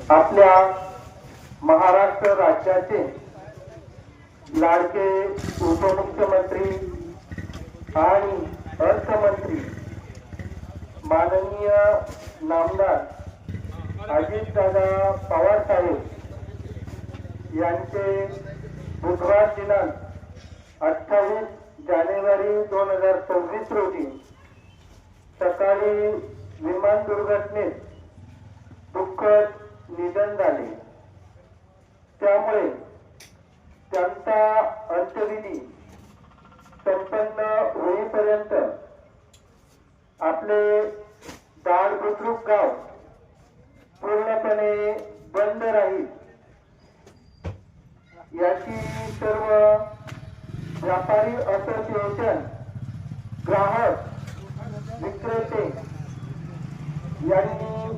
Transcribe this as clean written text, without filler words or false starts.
आपल्या महाराष्ट्र राज्याचे लाडके उपमुख्यमंत्री आणि अर्थमंत्री माननीय नामदार अजितदादा पवार साहेब यांचे बुधवार दिनांक 28 जानेवारी 2026 रोजी सकाळी विमान दुर्घटनेत दुःखद निधन झाले। त्यामुळे त्यांचा अंत्यविधी संपन्न होईपर्यंत आपले दाड बुद्रुक गाव पूर्णपणे बंद राहील याची सर्व व्यापारी असोसिएशन, ग्राहक, विक्रेते यांनी